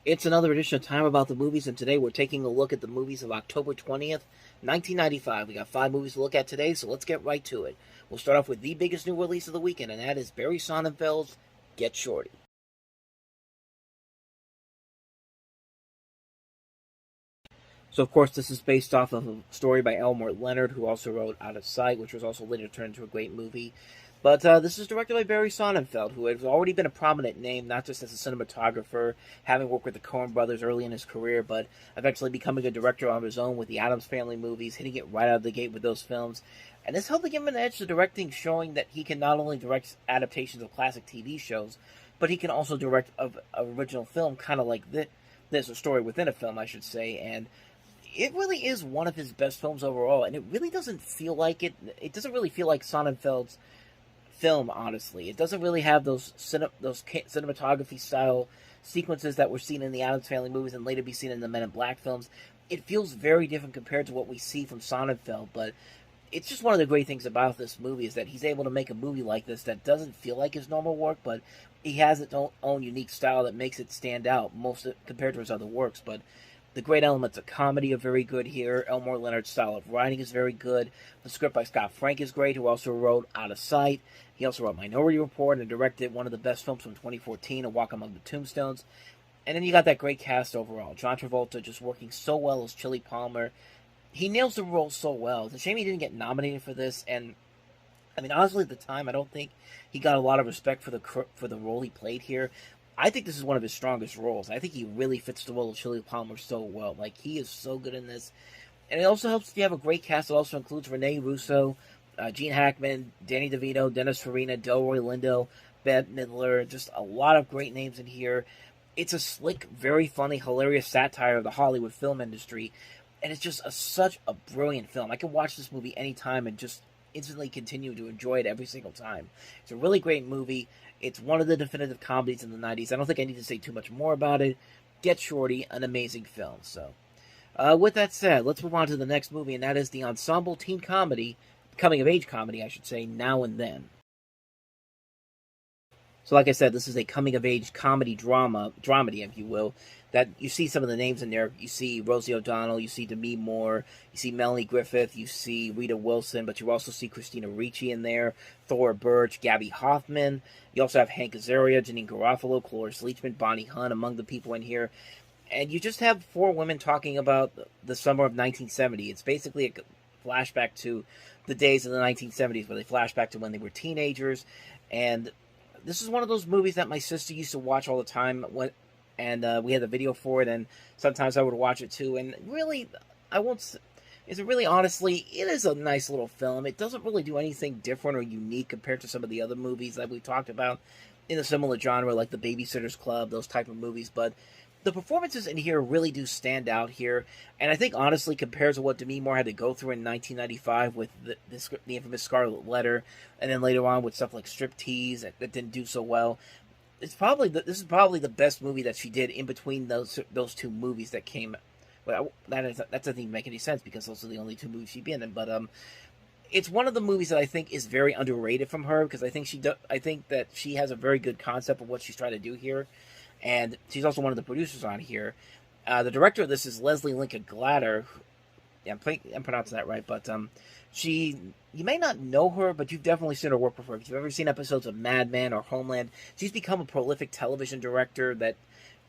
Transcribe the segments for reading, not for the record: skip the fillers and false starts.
It's another edition of Time About the Movies, and today we're taking a look at the movies of October 20th, 1995. We got 5 movies to look at today, so let's get right to it. We'll start off with the biggest new release of the weekend, and that is Barry Sonnenfeld's Get Shorty. So, of course, this is based off of a story by Elmore Leonard, who also wrote Out of Sight, which was also later turned into a great movie. But this is directed by Barry Sonnenfeld, who has already been a prominent name, not just as a cinematographer, having worked with the Coen brothers early in his career, but eventually becoming a director on his own with the Addams Family movies, hitting it right out of the gate with those films. And this helped to give him an edge to directing, showing that he can not only direct adaptations of classic TV shows, but he can also direct an original film, kind of like this, a story within a film, I should say. And it really is one of his best films overall, and it really doesn't feel like it. It doesn't really feel like Sonnenfeld's film, honestly. It doesn't really have those cinematography style sequences that were seen in the Addams Family movies and later be seen in the Men in Black films. It feels very different compared to what we see from Sonnenfeld, but it's just one of the great things about this movie is that he's able to make a movie like this that doesn't feel like his normal work, but he has its own unique style that makes it stand out compared to his other works. But the great elements of comedy are very good here. Elmore Leonard's style of writing is very good. The script by Scott Frank is great, who also wrote Out of Sight. He also wrote Minority Report and directed one of the best films from 2014, A Walk Among the Tombstones. And then you got that great cast overall. John Travolta just working so well as Chili Palmer. He nails the role so well. It's a shame he didn't get nominated for this. And I mean, honestly, at the time, I don't think he got a lot of respect for the role he played here. I think this is one of his strongest roles. I think he really fits the role of Chili Palmer so well. Like, he is so good in this. And it also helps if you have a great cast. It also includes Rene Russo, Gene Hackman, Danny DeVito, Dennis Farina, Delroy Lindo, Bette Midler. Just a lot of great names in here. It's a slick, very funny, hilarious satire of the Hollywood film industry. And it's just such a brilliant film. I can watch this movie anytime and just instantly continue to enjoy it every single time. It's a really great movie. It's one of the definitive comedies in the 90s. I don't think I need to say too much more about it. Get Shorty, an amazing film. So, with that said, let's move on to the next movie, and that is the ensemble teen comedy, coming-of-age comedy, I should say, Now and Then. So, like I said, this is a coming-of-age comedy dramedy, if you will, that you see some of the names in there. You see Rosie O'Donnell, you see Demi Moore, you see Melanie Griffith, you see Rita Wilson, but you also see Christina Ricci in there, Thora Birch, Gabby Hoffman. You also have Hank Azaria, Janine Garofalo, Cloris Leachman, Bonnie Hunt among the people in here. And you just have 4 women talking about the summer of 1970. It's basically a flashback to the days of the 1970s, where they flash back to when they were teenagers. And this is one of those movies that my sister used to watch all the time, and we had the video for it, and sometimes I would watch it too. And really, honestly, it is a nice little film. It doesn't really do anything different or unique compared to some of the other movies that we've talked about in a similar genre, like The Babysitter's Club, those type of movies. But the performances in here really do stand out here, and I think honestly compared to what Demi Moore had to go through in 1995 with the infamous Scarlet Letter, and then later on with stuff like Striptease that didn't do so well. This is probably the best movie that she did in between those 2 movies that came. Well, that doesn't even make any sense because those are the only 2 movies she's been in. But it's one of the movies that I think is very underrated from her, because I think that she has a very good concept of what she's trying to do here. And she's also one of the producers on here. The director of this is Leslie Lincoln Glatter. Yeah, I'm pronouncing that right, but you may not know her, but you've definitely seen her work before. If you've ever seen episodes of Mad Men or Homeland, she's become a prolific television director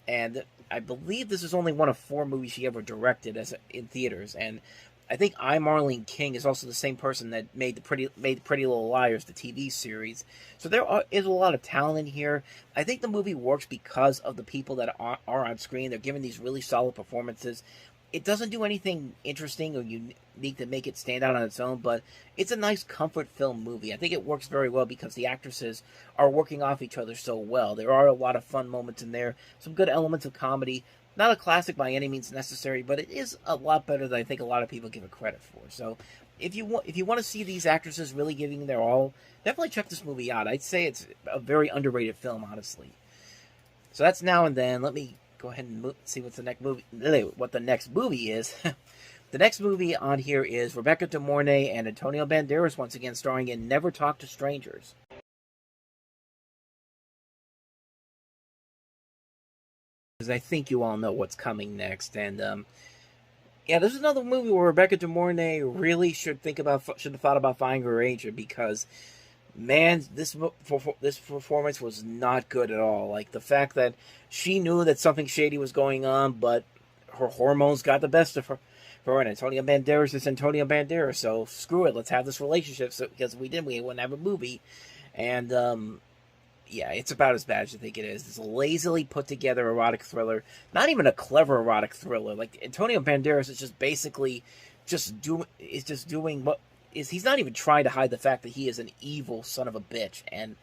and I believe this is only one of 4 movies she ever directed in theaters. And I think I, Marlene King is also the same person that made Pretty Little Liars, the TV series. So there is a lot of talent in here. I think the movie works because of the people that are on screen. They're giving these really solid performances. It doesn't do anything interesting or unique to make it stand out on its own, but it's a nice comfort film movie. I think it works very well because the actresses are working off each other so well. There are a lot of fun moments in there, some good elements of comedy. Not a classic by any means necessary, but it is a lot better than I think a lot of people give it credit for. So if you want to see these actresses really giving their all, definitely check this movie out. I'd say it's a very underrated film, honestly. So that's Now and Then. Let me go ahead and see what the next movie is. The next movie on here is Rebecca De Mornay and Antonio Banderas once again starring in Never Talk to Strangers. because I think you all know what's coming next. And yeah, this is another movie where Rebecca De Mornay really should have thought about finding her agent, because man, this performance was not good at all. Like, the fact that she knew that something shady was going on, but her hormones got the best of her. And Antonio Banderas is Antonio Banderas, so screw it, let's have this relationship. So, because we wouldn't have a movie. And yeah, it's about as bad as you think it is. It's a lazily put together erotic thriller, not even a clever erotic thriller. Like, Antonio Banderas is just basically doing what is. He's not even trying to hide the fact that he is an evil son of a bitch, and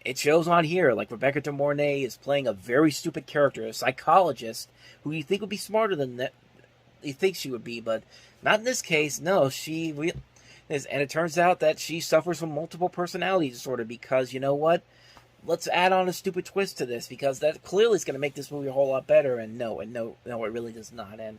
it shows on here. Like, Rebecca De Mornay is playing a very stupid character, a psychologist who you think would be smarter than that. You think she would be, but not in this case. No, and it turns out that she suffers from multiple personality disorder, because you know what? Let's add on a stupid twist to this, because that clearly is going to make this movie a whole lot better. And no, it really does not. And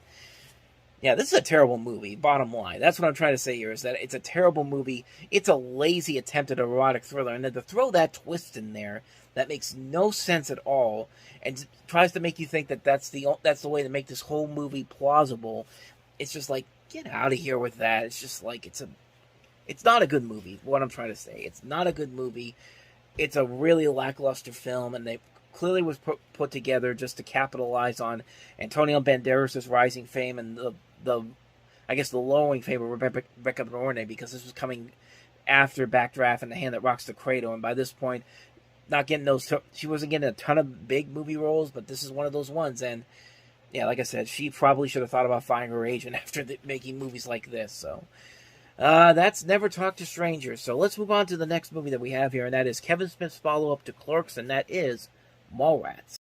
yeah, this is a terrible movie, bottom line. That's what I'm trying to say here, is that it's a terrible movie. It's a lazy attempt at an erotic thriller, and then to throw that twist in there that makes no sense at all, and tries to make you think that that's the way to make this whole movie plausible. It's just like, get out of here with that. It's just like, it's not a good movie, what I'm trying to say. It's not a good movie. It's a really lackluster film, and they clearly was put together just to capitalize on Antonio Banderas' rising fame and the lowering fame of Rebecca De Mornay, because this was coming after Backdraft and The Hand That Rocks the Cradle, and by this point, she wasn't getting a ton of big movie roles, but this is one of those ones. And yeah, like I said, she probably should have thought about finding her agent after making movies like this. So that's Never Talk to Strangers. So let's move on to the next movie that we have here, and that is Kevin Smith's follow-up to Clerks, and that is Mallrats.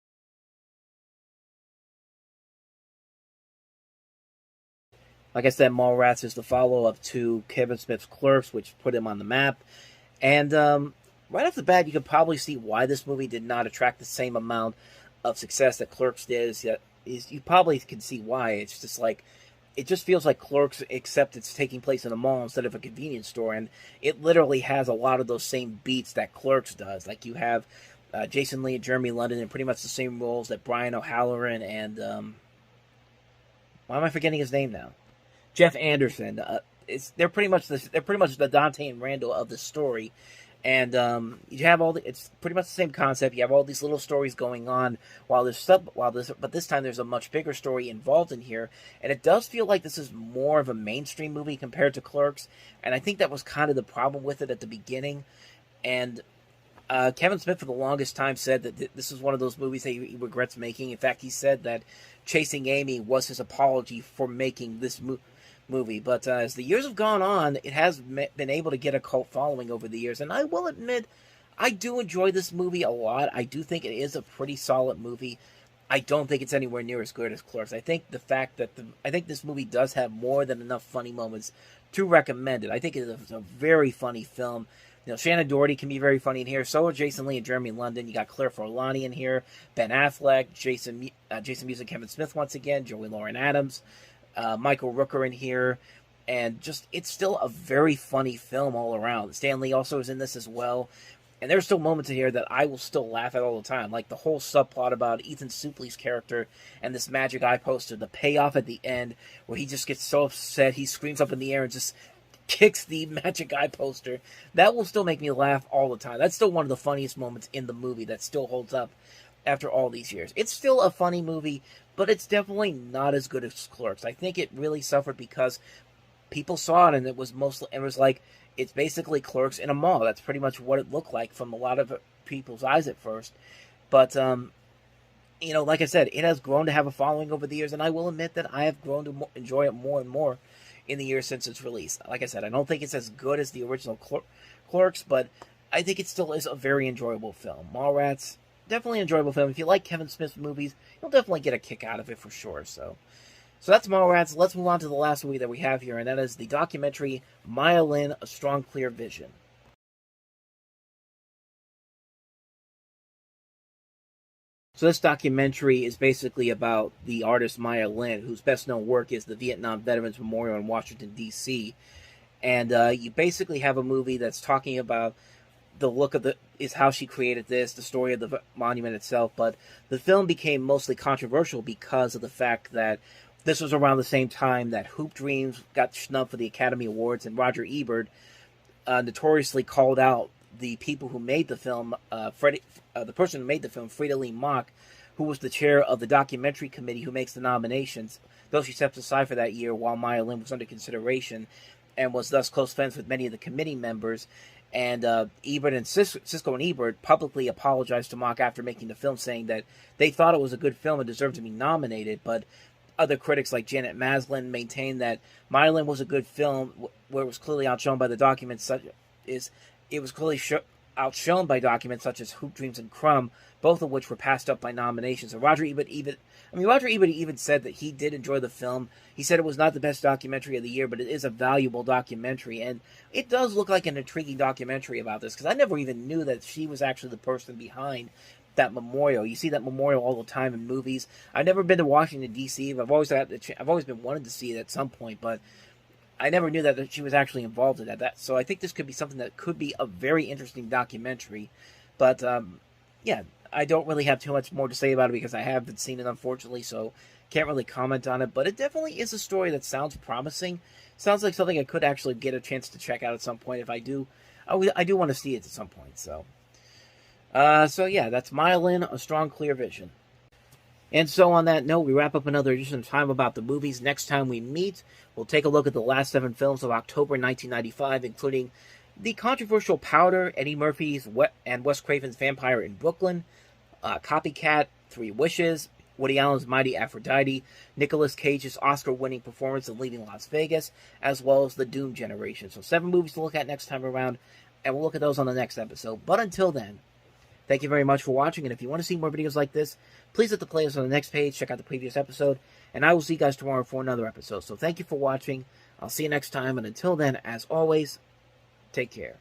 Like I said, Mallrats is the follow-up to Kevin Smith's Clerks, which put him on the map. And right off the bat, you can probably see why this movie did not attract the same amount of success that Clerks did. You probably can see why. It's just like, it just feels like Clerks, except it's taking place in a mall instead of a convenience store, and it literally has a lot of those same beats that Clerks does. Like, you have Jason Lee and Jeremy London in pretty much the same roles that Brian O'Halloran and why am I forgetting his name now? Jeff Anderson. They're pretty much the Dante and Randall of the story. And you have it's pretty much the same concept. You have all these little stories going on but this time there's a much bigger story involved in here, and it does feel like this is more of a mainstream movie compared to Clerks, and I think that was kind of the problem with it at the beginning. And Kevin Smith for the longest time said that this is one of those movies that he regrets making. In fact, he said that Chasing Amy was his apology for making this movie. But as the years have gone on, it has been able to get a cult following over the years, and I will admit, I do enjoy this movie a lot. I do think it is a pretty solid movie. I don't think it's anywhere near as good as Clerks. I think this movie does have more than enough funny moments to recommend it. I think it is a very funny film. You know, Shannon Doherty can be very funny in here. So are Jason Lee and Jeremy London. You got Claire Forlani in here, Ben Affleck, Jason Mewes, Kevin Smith once again, Joey Lauren Adams, Michael Rooker in here, and just, it's still a very funny film all around. Stan Lee also is in this as well, and there's still moments in here that I will still laugh at all the time, like the whole subplot about Ethan Suplee's character and this magic eye poster, the payoff at the end where he just gets so upset he screams up in the air and just kicks the magic eye poster. That will still make me laugh all the time. That's still one of the funniest moments in the movie that still holds up after all these years. It's still a funny movie, but it's definitely not as good as Clerks. I think it really suffered because people saw it and it was like, it's basically Clerks in a mall. That's pretty much what it looked like from a lot of people's eyes at first. But, you know, like I said, it has grown to have a following over the years, and I will admit that I have grown to enjoy it more and more in the years since its release. Like I said, I don't think it's as good as the original Clerks, but I think it still is a very enjoyable film. Mallrats, definitely an enjoyable film. If you like Kevin Smith movies, you'll definitely get a kick out of it for sure. So that's Mallrats. Let's move on to the last movie that we have here, and that is the documentary Maya Lin, A Strong, Clear Vision. So this documentary is basically about the artist Maya Lin, whose best-known work is the Vietnam Veterans Memorial in Washington, D.C. And you basically have a movie that's talking about the look of is how she created this, the story of the monument itself. But the film became mostly controversial because of the fact that this was around the same time that Hoop Dreams got snubbed for the Academy Awards, and Roger Ebert notoriously called out the people who made the film. The person who made the film, Frida Lee Mock, who was the chair of the documentary committee who makes the nominations, though she stepped aside for that year while Maya Lin was under consideration, and was thus close friends with many of the committee members. And Ebert and Siskel and Ebert publicly apologized to Mock after making the film, saying that they thought it was a good film and deserved to be nominated. But other critics like Janet Maslin maintained that Maya Lin was a good film, where it was clearly outshone by the documents outshone by documents such as Hoop Dreams and Crumb, both of which were passed up by nominations. So Roger Ebert even said that he did enjoy the film. He said it was not the best documentary of the year, but it is a valuable documentary, and it does look like an intriguing documentary about this, because I never even knew that she was actually the person behind that memorial. You see that memorial all the time in movies. I've never been to Washington, D.C., but I've always been wanting to see it at some point, but I never knew that she was actually involved in that. So I think this could be something that could be a very interesting documentary. But, yeah, I don't really have too much more to say about it because I haven't seen it, unfortunately, so can't really comment on it. But it definitely is a story that sounds promising. Sounds like something I could actually get a chance to check out at some point if I do. I do want to see it at some point, so. So yeah, that's Maya Lin, A Strong Clear Vision. And so on that note, we wrap up another edition of Time About the Movies. Next time we meet, we'll take a look at the last 7 films of October 1995, including the controversial Powder, Eddie Murphy's and Wes Craven's Vampire in Brooklyn, Copycat, 3 Wishes, Woody Allen's Mighty Aphrodite, Nicolas Cage's Oscar-winning performance in Leaving Las Vegas, as well as the Doom Generation. So 7 movies to look at next time around, and we'll look at those on the next episode. But until then, thank you very much for watching, and if you want to see more videos like this, please hit the playlist on the next page, check out the previous episode, and I will see you guys tomorrow for another episode. So thank you for watching, I'll see you next time, and until then, as always, take care.